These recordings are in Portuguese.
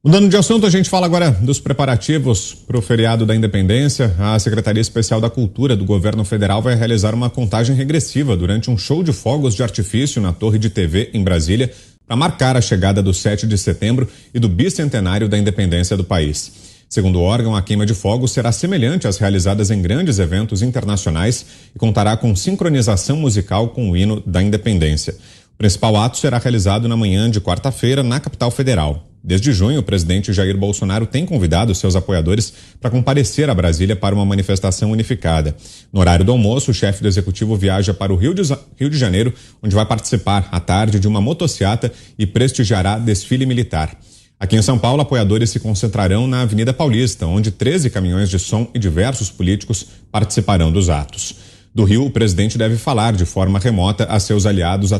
Mudando de assunto, a gente fala agora dos preparativos para o feriado da Independência. A Secretaria Especial da Cultura do Governo Federal vai realizar uma contagem regressiva durante um show de fogos de artifício na Torre de TV em Brasília para marcar a chegada do 7 de setembro e do bicentenário da independência do país. Segundo o órgão, a queima de fogos será semelhante às realizadas em grandes eventos internacionais e contará com sincronização musical com o hino da independência. O principal ato será realizado na manhã de quarta-feira na capital federal. Desde junho, o presidente Jair Bolsonaro tem convidado seus apoiadores para comparecer a Brasília para uma manifestação unificada. No horário do almoço, o chefe do executivo viaja para o Rio de Janeiro, onde vai participar à tarde de uma motociata e prestigiará desfile militar. Aqui em São Paulo, apoiadores se concentrarão na Avenida Paulista, onde 13 caminhões de som e diversos políticos participarão dos atos. Do Rio, o presidente deve falar de forma remota a seus aliados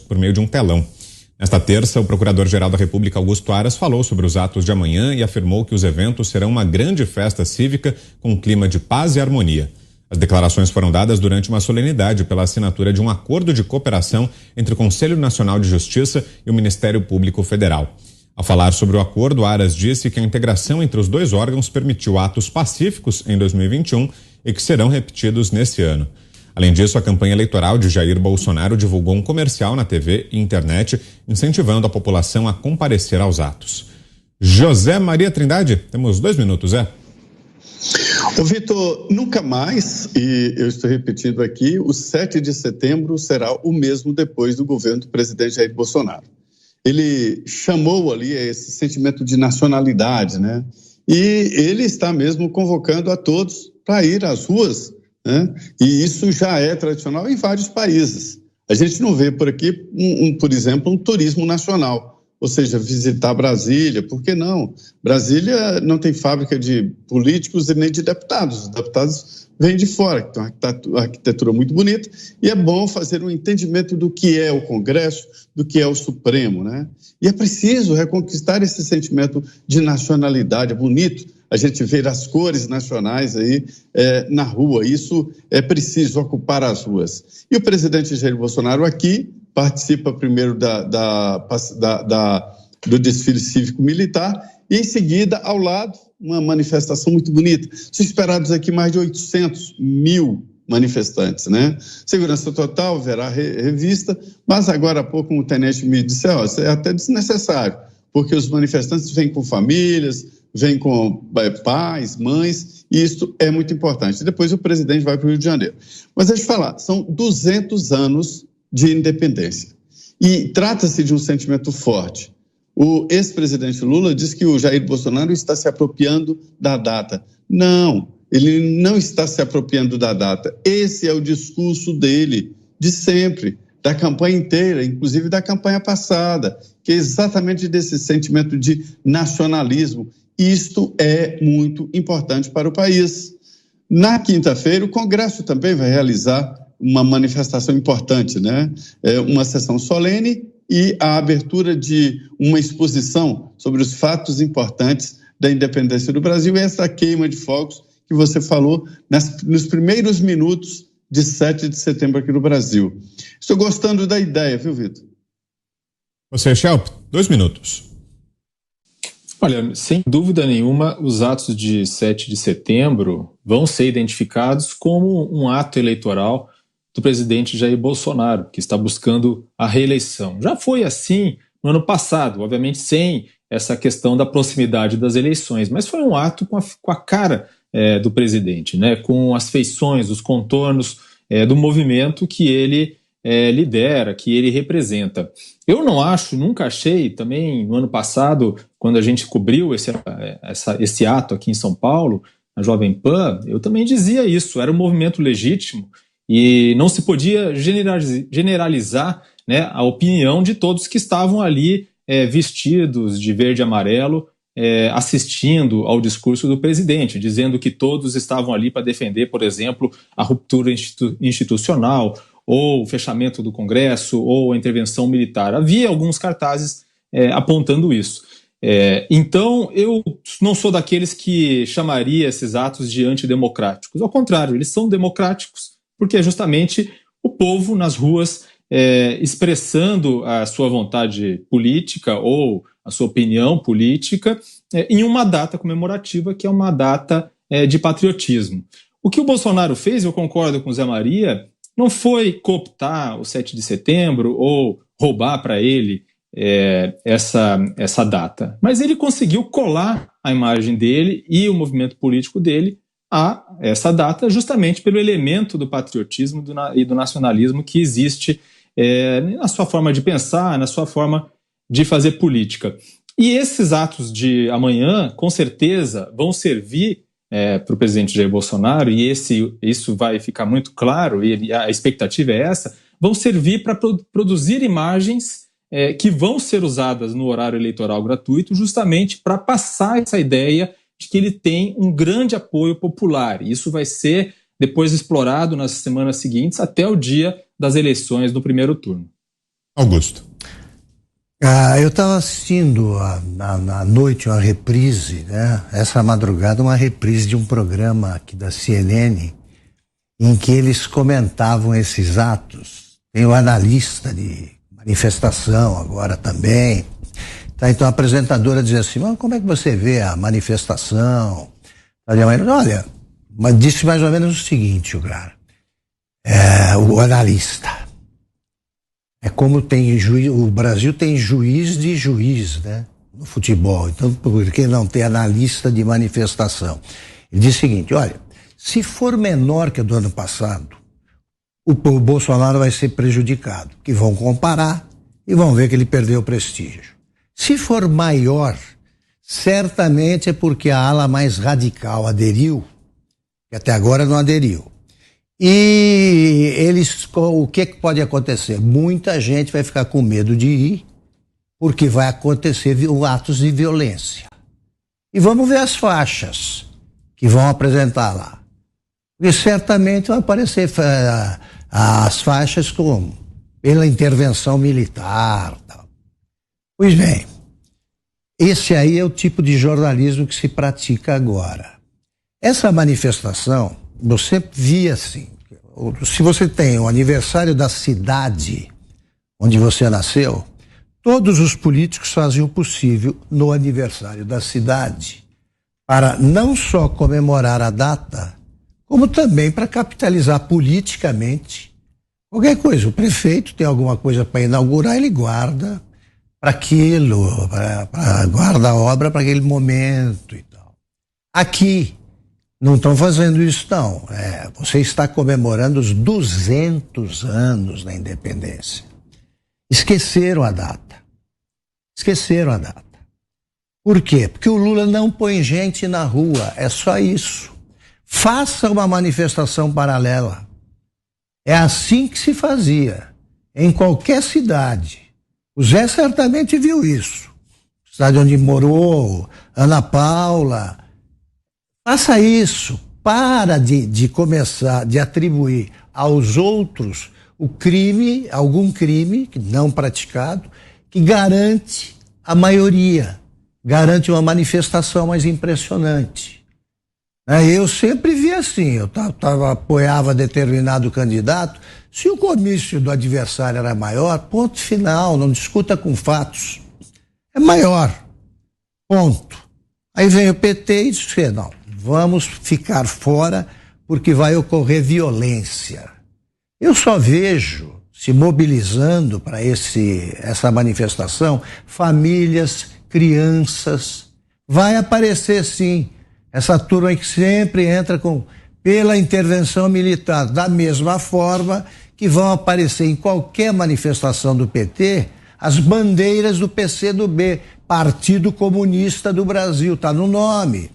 por meio de um telão. Nesta terça, o Procurador-Geral da República, Augusto Aras, falou sobre os atos de amanhã e afirmou que os eventos serão uma grande festa cívica com um clima de paz e harmonia. As declarações foram dadas durante uma solenidade pela assinatura de um acordo de cooperação entre o Conselho Nacional de Justiça e o Ministério Público Federal. Ao falar sobre o acordo, Aras disse que a integração entre os dois órgãos permitiu atos pacíficos em 2021 e que serão repetidos nesse ano. Além disso, a campanha eleitoral de Jair Bolsonaro divulgou um comercial na TV e internet, incentivando a população a comparecer aos atos. José Maria Trindade, temos 2 minutos, Ô Vitor, nunca mais, e eu estou repetindo aqui, o 7 de setembro será o mesmo depois do governo do presidente Jair Bolsonaro. Ele chamou ali esse sentimento de nacionalidade, né? E ele está mesmo convocando a todos para ir às ruas, né? E isso já é tradicional em vários países. A gente não vê por aqui, por exemplo, um turismo nacional, ou seja, visitar Brasília. Por que não? Brasília não tem fábrica de políticos e nem de deputados. Os deputados vêm de fora, que tem uma arquitetura muito bonita, e é bom fazer um entendimento do que é o Congresso, do que é o Supremo, né? E é preciso reconquistar esse sentimento de nacionalidade. É bonito a gente ver as cores nacionais aí na rua. Isso é preciso, ocupar as ruas. E o presidente Jair Bolsonaro aqui participa primeiro do desfile cívico-militar e, em seguida, ao lado, uma manifestação muito bonita. São esperados aqui mais de 800 mil manifestantes, né? Segurança total, verá revista, mas agora há pouco o tenente me disse, isso é até desnecessário, porque os manifestantes vêm com famílias, vêm com pais, mães, e isso é muito importante. Depois o presidente vai para o Rio de Janeiro. Mas deixa eu falar, são 200 anos de independência. E trata-se de um sentimento forte. O ex-presidente Lula diz que o Jair Bolsonaro está se apropriando da data. Não, ele não está se apropriando da data. Esse é o discurso dele, de sempre, da campanha inteira, inclusive da campanha passada, que é exatamente desse sentimento de nacionalismo. Isto é muito importante para o país. Na quinta-feira, o Congresso também vai realizar uma manifestação importante, né? Uma sessão solene e a abertura de uma exposição sobre os fatos importantes da independência do Brasil e essa queima de fogos que você falou nos primeiros minutos de 7 de setembro aqui no Brasil. Estou gostando da ideia, viu, Vitor? Você, Shelp, 2 minutos. Olha, sem dúvida nenhuma, os atos de 7 de setembro vão ser identificados como um ato eleitoral do presidente Jair Bolsonaro, que está buscando a reeleição. Já foi assim no ano passado, obviamente sem essa questão da proximidade das eleições, mas foi um ato com a cara do presidente, né? Com as feições, os contornos do movimento que ele lidera, que ele representa. Eu não acho, nunca achei, também no ano passado, quando a gente cobriu esse ato aqui em São Paulo, na Jovem Pan, eu também dizia isso, era um movimento legítimo e não se podia generalizar, né, a opinião de todos que estavam ali vestidos de verde e amarelo, assistindo ao discurso do presidente, dizendo que todos estavam ali para defender, por exemplo, a ruptura institucional, ou o fechamento do Congresso, ou a intervenção militar. Havia alguns cartazes apontando isso. Então, eu não sou daqueles que chamaria esses atos de antidemocráticos. Ao contrário, eles são democráticos, porque é justamente o povo nas ruas expressando a sua vontade política ou a sua opinião política em uma data comemorativa que é uma data de patriotismo. O que o Bolsonaro fez, eu concordo com o Zé Maria, não foi cooptar o 7 de setembro ou roubar para ele essa data, mas ele conseguiu colar a imagem dele e o movimento político dele a essa data justamente pelo elemento do patriotismo e do nacionalismo que existe na sua forma de pensar, na sua forma de fazer política. E esses atos de amanhã, com certeza, vão servir para o presidente Jair Bolsonaro, e isso vai ficar muito claro, e a expectativa é essa, vão servir para produzir imagens que vão ser usadas no horário eleitoral gratuito justamente para passar essa ideia de que ele tem um grande apoio popular. E isso vai ser depois explorado nas semanas seguintes até o dia das eleições do primeiro turno. Augusto. Eu estava assistindo à noite uma reprise, né? Essa madrugada, uma reprise de um programa aqui da CNN, em que eles comentavam esses atos. Tem o analista de manifestação agora também. Tá, então a apresentadora dizia assim: mas como é que você vê a manifestação? Olha, mas disse mais ou menos o seguinte, o analista. É como tem juiz, o Brasil tem juiz de juiz, né? No futebol. Então, por que não ter analista de manifestação? Ele diz o seguinte: olha, se for menor que a do ano passado, o Bolsonaro vai ser prejudicado. Que vão comparar e vão ver que ele perdeu o prestígio. Se for maior, certamente é porque a ala mais radical aderiu, que até agora não aderiu. E o que pode acontecer? Muita gente vai ficar com medo de ir, porque vai acontecer atos de violência. E vamos ver as faixas que vão apresentar lá. Porque certamente vai aparecer as faixas pela intervenção militar. Tal. Pois bem, esse aí é o tipo de jornalismo que se pratica agora. Essa manifestação, eu sempre vi assim, se você tem o aniversário da cidade onde você nasceu, todos os políticos fazem o possível no aniversário da cidade para não só comemorar a data, como também para capitalizar politicamente qualquer coisa. O prefeito tem alguma coisa para inaugurar, ele guarda para aquilo, guarda a obra para aquele momento e tal. Aqui não estão fazendo isso, não. Você está comemorando os 200 anos da independência. Esqueceram a data. Por quê? Porque o Lula não põe gente na rua, é só isso. Faça uma manifestação paralela. É assim que se fazia, em qualquer cidade. O Zé certamente viu isso. Cidade onde morou, Ana Paula. Faça isso, para de começar, de atribuir aos outros algum crime não praticado, que garante a maioria, garante uma manifestação mais impressionante. Eu sempre vi assim, eu apoiava determinado candidato, se o comício do adversário era maior, ponto final, não discuta com fatos, é maior, ponto. Aí vem o PT e diz que não. Vamos ficar fora porque vai ocorrer violência. Eu só vejo se mobilizando para essa manifestação famílias, crianças. Vai aparecer sim essa turma que sempre entra pela intervenção militar, da mesma forma que vão aparecer em qualquer manifestação do PT as bandeiras do PCdoB, Partido Comunista do Brasil, está no nome.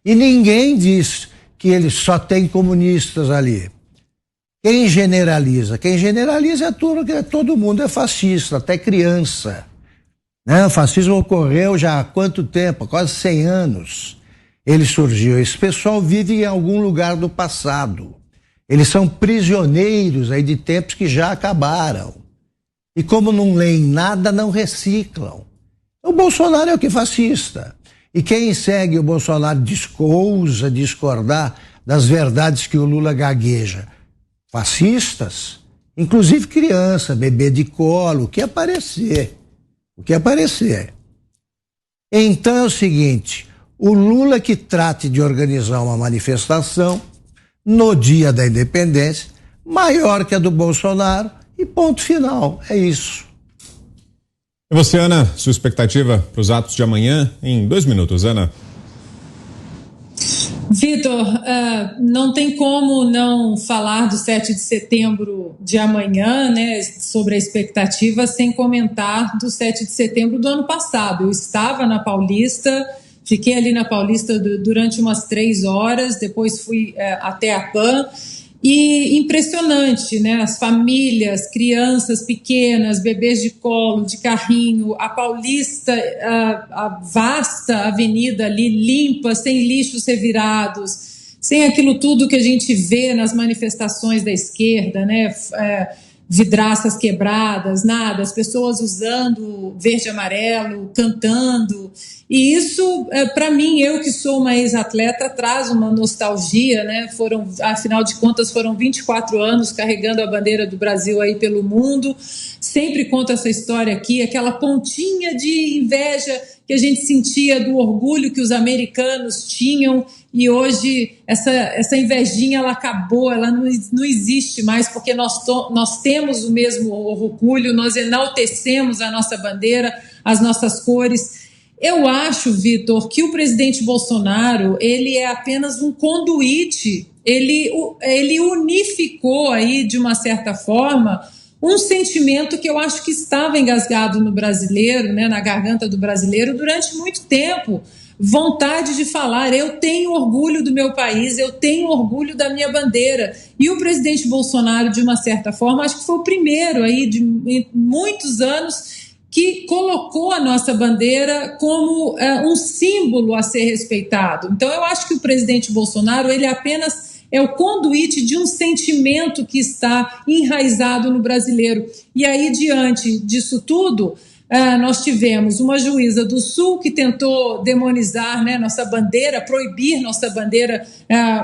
E ninguém diz que ele só tem comunistas ali. Quem generaliza? Quem generaliza é a turma que todo mundo é fascista, até criança. Né? O fascismo ocorreu já há quanto tempo? Quase 100 anos. Ele surgiu. Esse pessoal vive em algum lugar do passado. Eles são prisioneiros aí de tempos que já acabaram. E como não leem nada, não reciclam. O Bolsonaro é o que é fascista. E quem segue o Bolsonaro ousa discordar das verdades que o Lula gagueja. Fascistas, inclusive criança, bebê de colo, o que aparecer. Então é o seguinte, o Lula que trate de organizar uma manifestação no dia da independência, maior que a do Bolsonaro, e ponto final, é isso. E você, Ana, sua expectativa para os atos de amanhã? Em 2 minutos, Ana. Vitor, não tem como não falar do 7 de setembro de amanhã, né, sobre a expectativa, sem comentar do 7 de setembro do ano passado. Eu estava na Paulista, fiquei ali na Paulista durante umas 3 horas, depois fui até a PAN, e impressionante, né? As famílias, crianças pequenas, bebês de colo, de carrinho, a Paulista, a vasta avenida ali limpa, sem lixos revirados, sem aquilo tudo que a gente vê nas manifestações da esquerda, né? Vidraças quebradas, nada, as pessoas usando verde e amarelo, cantando. E isso, para mim, eu que sou uma ex-atleta, traz uma nostalgia, né? Afinal de contas, foram 24 anos carregando a bandeira do Brasil aí pelo mundo. Sempre conto essa história aqui, aquela pontinha de inveja que a gente sentia do orgulho que os americanos tinham, e hoje essa invejinha ela acabou, ela não existe mais, porque nós temos o mesmo orgulho, nós enaltecemos a nossa bandeira, as nossas cores. Eu acho, Vitor, que o presidente Bolsonaro, ele é apenas um conduíte, ele unificou aí, de uma certa forma, um sentimento que eu acho que estava engasgado no brasileiro, né, na garganta do brasileiro durante muito tempo. Vontade de falar, eu tenho orgulho do meu país, eu tenho orgulho da minha bandeira. E o presidente Bolsonaro, de uma certa forma, acho que foi o primeiro aí de muitos anos que colocou a nossa bandeira como um símbolo a ser respeitado. Então eu acho que o presidente Bolsonaro, ele apenas é o conduíte de um sentimento que está enraizado no brasileiro. E aí, diante disso tudo, nós tivemos uma juíza do Sul que tentou demonizar, né, nossa bandeira, proibir nossa bandeira,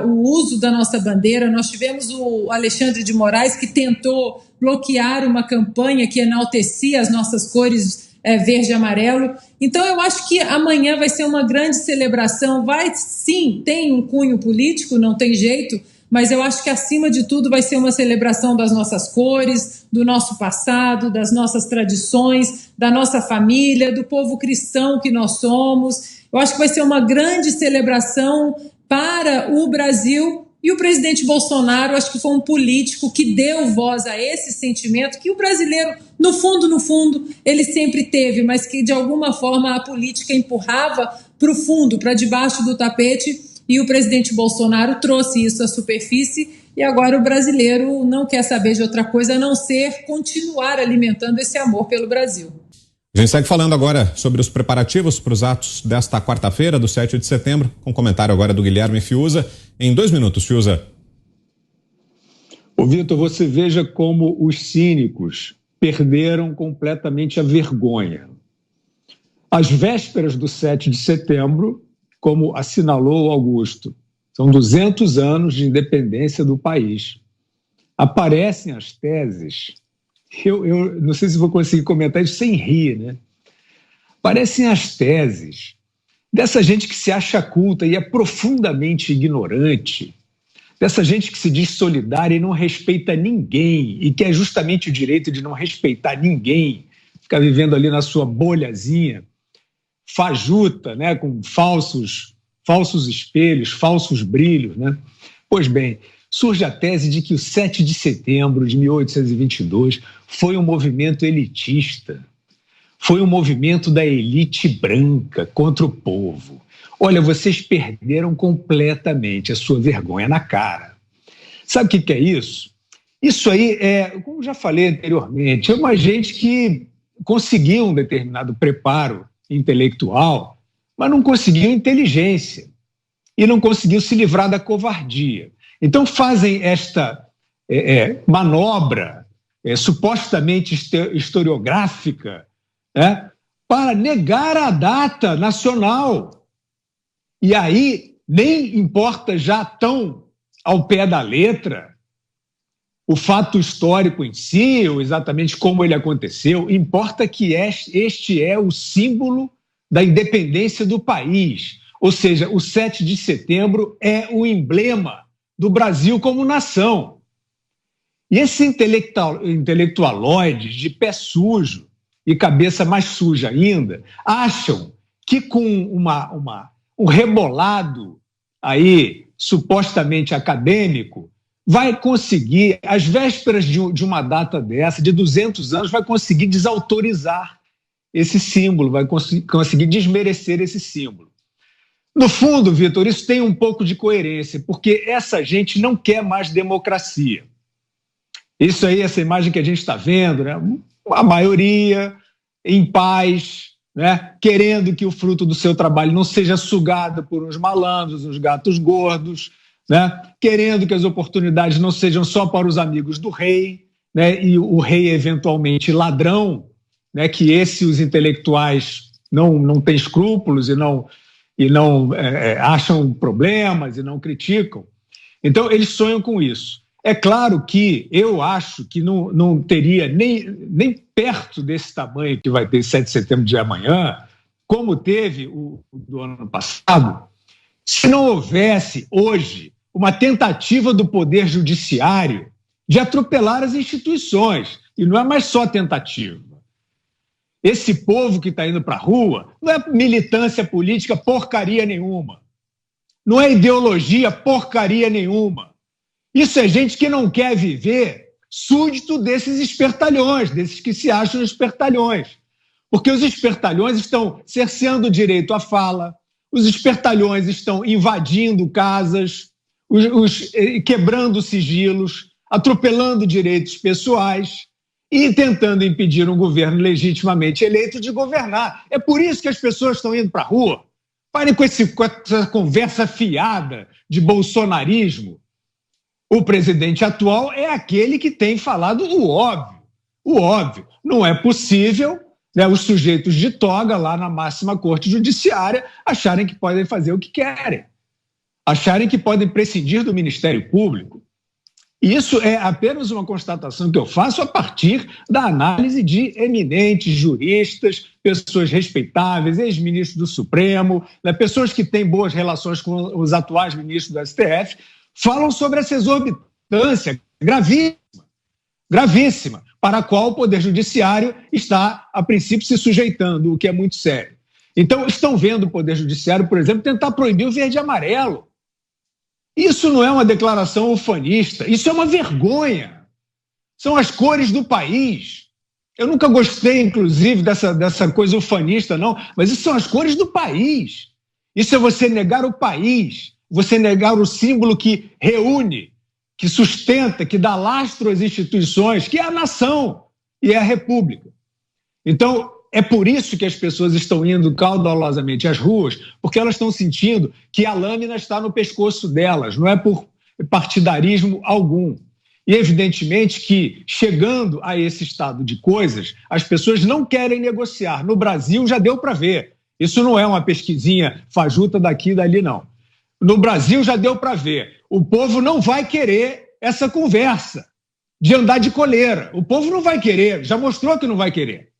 o uso da nossa bandeira. Nós tivemos o Alexandre de Moraes que tentou bloquear uma campanha que enaltecia as nossas cores verde e amarelo. Então eu acho que amanhã vai ser uma grande celebração, sim, tem um cunho político, não tem jeito, mas eu acho que acima de tudo vai ser uma celebração das nossas cores, do nosso passado, das nossas tradições, da nossa família, do povo cristão que nós somos. Eu acho que vai ser uma grande celebração para o Brasil. E o presidente Bolsonaro, acho que foi um político que deu voz a esse sentimento que o brasileiro, no fundo, ele sempre teve, mas que de alguma forma a política empurrava para o fundo, para debaixo do tapete, e o presidente Bolsonaro trouxe isso à superfície, e agora o brasileiro não quer saber de outra coisa a não ser continuar alimentando esse amor pelo Brasil. A gente segue falando agora sobre os preparativos para os atos desta quarta-feira, do 7 de setembro, com comentário agora do Guilherme Fiuza. Em 2 minutos, Fiuza. Ô Vitor, você veja como os cínicos perderam completamente a vergonha. Às vésperas do 7 de setembro, como assinalou Augusto, são 200 anos de independência do país. Aparecem as teses... Eu não sei se vou conseguir comentar isso sem rir, né? Parecem as teses dessa gente que se acha culta e é profundamente ignorante, dessa gente que se diz solidária e não respeita ninguém, e que é justamente o direito de não respeitar ninguém, ficar vivendo ali na sua bolhazinha, fajuta, né? Com falsos espelhos, falsos brilhos, né? Pois bem, surge a tese de que o 7 de setembro de 1822 foi um movimento elitista, foi um movimento da elite branca contra o povo. Olha, vocês perderam completamente a sua vergonha na cara. Sabe o que é isso? Isso aí é, como já falei anteriormente, é uma gente que conseguiu um determinado preparo intelectual, mas não conseguiu inteligência e não conseguiu se livrar da covardia. Então fazem esta manobra supostamente historiográfica, né, para negar a data nacional. E aí nem importa já tão ao pé da letra o fato histórico em si, ou exatamente como ele aconteceu, importa que este é o símbolo da independência do país. Ou seja, o 7 de setembro é o emblema do Brasil como nação. E esses intelectualoides de pé sujo e cabeça mais suja ainda, acham que com um rebolado aí supostamente acadêmico, vai conseguir, às vésperas de uma data dessa, de 200 anos, vai conseguir desautorizar esse símbolo, vai conseguir desmerecer esse símbolo. No fundo, Vitor, isso tem um pouco de coerência, porque essa gente não quer mais democracia. Isso aí, essa imagem que a gente está vendo, né? A maioria em paz, né? Querendo que o fruto do seu trabalho não seja sugado por uns malandros, uns gatos gordos, né? Querendo que as oportunidades não sejam só para os amigos do rei, né? E o rei eventualmente ladrão, né? Que os intelectuais não têm escrúpulos e não acham problemas e não criticam. Então, eles sonham com isso. É claro que eu acho que não teria nem perto desse tamanho que vai ter 7 de setembro de amanhã, como teve o do ano passado, se não houvesse hoje uma tentativa do Poder Judiciário de atropelar as instituições. E não é mais só tentativa. Esse povo que está indo para a rua não é militância política porcaria nenhuma. Não é ideologia porcaria nenhuma. Isso é gente que não quer viver súdito desses espertalhões, desses que se acham espertalhões. Porque os espertalhões estão cerceando o direito à fala, os espertalhões estão invadindo casas, quebrando sigilos, atropelando direitos pessoais e tentando impedir um governo legitimamente eleito de governar. É por isso que as pessoas estão indo para a rua. Parem com essa conversa fiada de bolsonarismo. O presidente atual é aquele que tem falado o óbvio. O óbvio. Não é possível, né, os sujeitos de toga lá na máxima corte judiciária acharem que podem fazer o que querem. Acharem que podem prescindir do Ministério Público. Isso é apenas uma constatação que eu faço a partir da análise de eminentes juristas, pessoas respeitáveis, ex-ministros do Supremo, né, pessoas que têm boas relações com os atuais ministros do STF, falam sobre essa exorbitância gravíssima, para a qual o Poder Judiciário está, a princípio, se sujeitando, o que é muito sério. Então, estão vendo o Poder Judiciário, por exemplo, tentar proibir o verde e amarelo. Isso não é uma declaração ufanista, isso é uma vergonha. São as cores do país. Eu nunca gostei, inclusive, dessa coisa ufanista, não, mas isso são as cores do país. Isso é você negar o país, você negar o símbolo que reúne, que sustenta, que dá lastro às instituições, que é a nação e é a república. Então, é por isso que as pessoas estão indo caudalosamente às ruas, porque elas estão sentindo que a lâmina está no pescoço delas, não é por partidarismo algum. E, evidentemente, que, chegando a esse estado de coisas, as pessoas não querem negociar. No Brasil, já deu para ver. Isso não é uma pesquisinha fajuta daqui e dali, não. No Brasil, já deu para ver. O povo não vai querer essa conversa de andar de coleira. O povo não vai querer, já mostrou que não vai querer.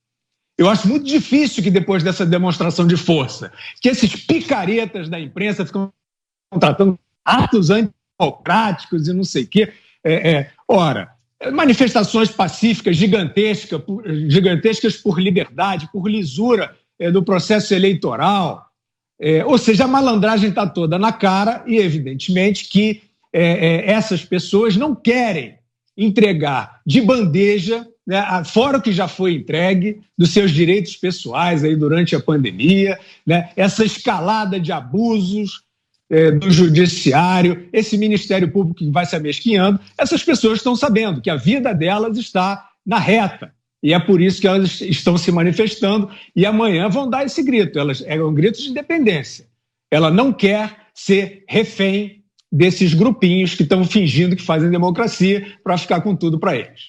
Eu acho muito difícil que depois dessa demonstração de força, que esses picaretas da imprensa ficam tratando atos antidemocráticos e não sei o quê. Ora, manifestações pacíficas gigantescas por liberdade, por lisura do processo eleitoral. Ou seja, a malandragem está toda na cara e, evidentemente, que essas pessoas não querem entregar de bandeja, né, fora o que já foi entregue, dos seus direitos pessoais aí durante a pandemia, né, essa escalada de abusos do judiciário, esse Ministério Público que vai se amesquinhando, essas pessoas estão sabendo que a vida delas está na reta. E é por isso que elas estão se manifestando e amanhã vão dar esse grito. É um grito de independência. Ela não quer ser refém desses grupinhos que estão fingindo que fazem democracia para ficar com tudo para eles.